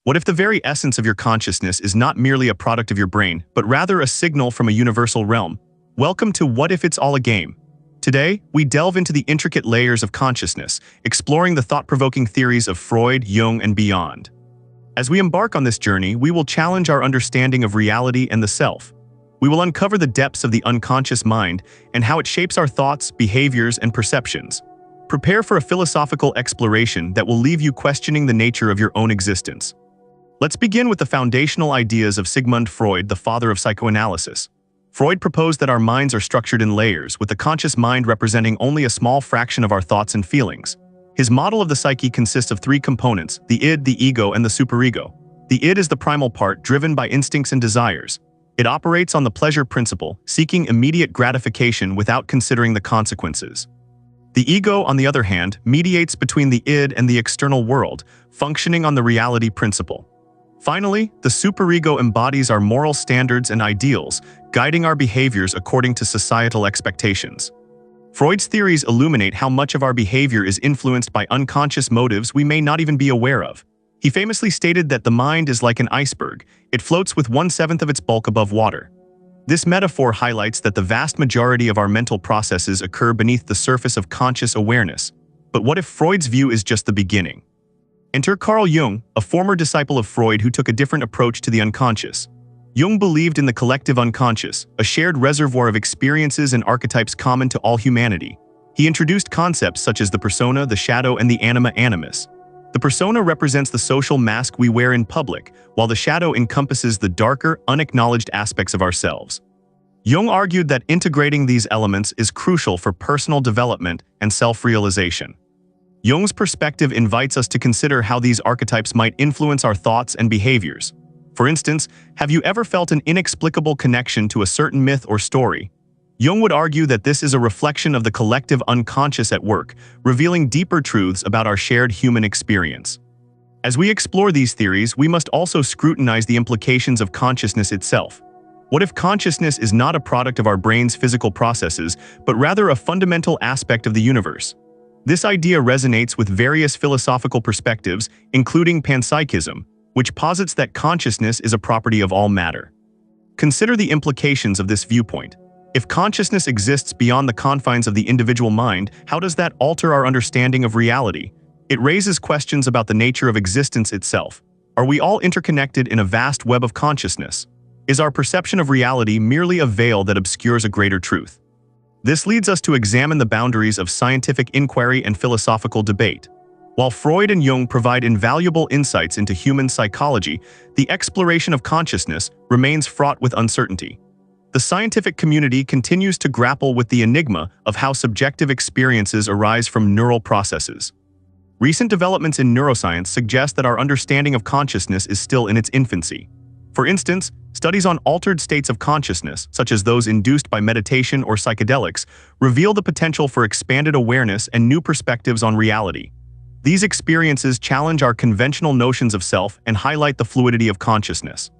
What if the very essence of your consciousness is not merely a product of your brain, but rather a signal from a universal realm? Welcome to What If It's All a Game? Today, we delve into the intricate layers of consciousness, exploring the thought-provoking theories of Freud, Jung, and beyond. As we embark on this journey, we will challenge our understanding of reality and the self. We will uncover the depths of the unconscious mind and how it shapes our thoughts, behaviors, and perceptions. Prepare for a philosophical exploration that will leave you questioning the nature of your own existence. Let's begin with the foundational ideas of Sigmund Freud, the father of psychoanalysis. Freud proposed that our minds are structured in layers, with the conscious mind representing only a small fraction of our thoughts and feelings. His model of the psyche consists of three components: the id, the ego, and the superego. The id is the primal part, driven by instincts and desires. It operates on the pleasure principle, seeking immediate gratification without considering the consequences. The ego, on the other hand, mediates between the id and the external world, functioning on the reality principle. Finally, the superego embodies our moral standards and ideals, guiding our behaviors according to societal expectations. Freud's theories illuminate how much of our behavior is influenced by unconscious motives we may not even be aware of. He famously stated that the mind is like an iceberg; it floats with 1/7 of its bulk above water. This metaphor highlights that the vast majority of our mental processes occur beneath the surface of conscious awareness. But what if Freud's view is just the beginning? Enter Carl Jung, a former disciple of Freud who took a different approach to the unconscious. Jung believed in the collective unconscious, a shared reservoir of experiences and archetypes common to all humanity. He introduced concepts such as the persona, the shadow, and the anima animus. The persona represents the social mask we wear in public, while the shadow encompasses the darker, unacknowledged aspects of ourselves. Jung argued that integrating these elements is crucial for personal development and self-realization. Jung's perspective invites us to consider how these archetypes might influence our thoughts and behaviors. For instance, have you ever felt an inexplicable connection to a certain myth or story? Jung would argue that this is a reflection of the collective unconscious at work, revealing deeper truths about our shared human experience. As we explore these theories, we must also scrutinize the implications of consciousness itself. What if consciousness is not a product of our brain's physical processes, but rather a fundamental aspect of the universe? This idea resonates with various philosophical perspectives, including panpsychism, which posits that consciousness is a property of all matter. Consider the implications of this viewpoint. If consciousness exists beyond the confines of the individual mind, how does that alter our understanding of reality? It raises questions about the nature of existence itself. Are we all interconnected in a vast web of consciousness? Is our perception of reality merely a veil that obscures a greater truth? This leads us to examine the boundaries of scientific inquiry and philosophical debate. While Freud and Jung provide invaluable insights into human psychology, the exploration of consciousness remains fraught with uncertainty. The scientific community continues to grapple with the enigma of how subjective experiences arise from neural processes. Recent developments in neuroscience suggest that our understanding of consciousness is still in its infancy. For instance, studies on altered states of consciousness, such as those induced by meditation or psychedelics, reveal the potential for expanded awareness and new perspectives on reality. These experiences challenge our conventional notions of self and highlight the fluidity of consciousness.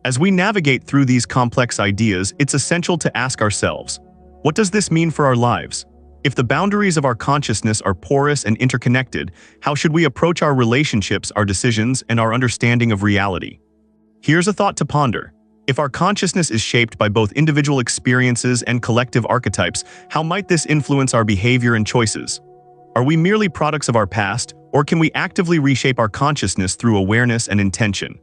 As we navigate through these complex ideas, it's essential to ask ourselves, what does this mean for our lives? If the boundaries of our consciousness are porous and interconnected, how should we approach our relationships, our decisions, and our understanding of reality? Here's a thought to ponder. If our consciousness is shaped by both individual experiences and collective archetypes, how might this influence our behavior and choices? Are we merely products of our past, or can we actively reshape our consciousness through awareness and intention?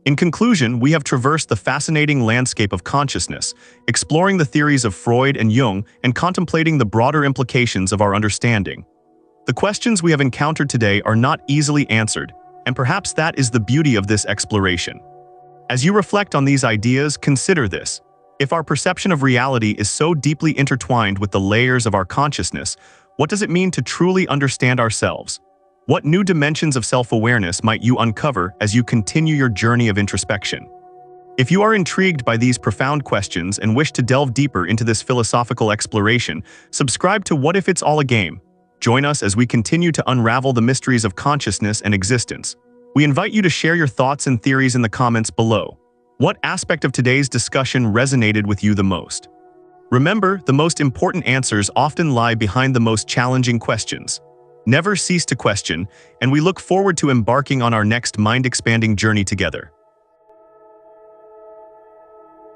In conclusion, we have traversed the fascinating landscape of consciousness, exploring the theories of Freud and Jung and contemplating the broader implications of our understanding. The questions we have encountered today are not easily answered, and perhaps that is the beauty of this exploration. As you reflect on these ideas, consider this. If our perception of reality is so deeply intertwined with the layers of our consciousness, what does it mean to truly understand ourselves? What new dimensions of self-awareness might you uncover as you continue your journey of introspection? If you are intrigued by these profound questions and wish to delve deeper into this philosophical exploration, subscribe to What If It's All a Game? Join us as we continue to unravel the mysteries of consciousness and existence. We invite you to share your thoughts and theories in the comments below. What aspect of today's discussion resonated with you the most? Remember, the most important answers often lie behind the most challenging questions. Never cease to question, and we look forward to embarking on our next mind-expanding journey together.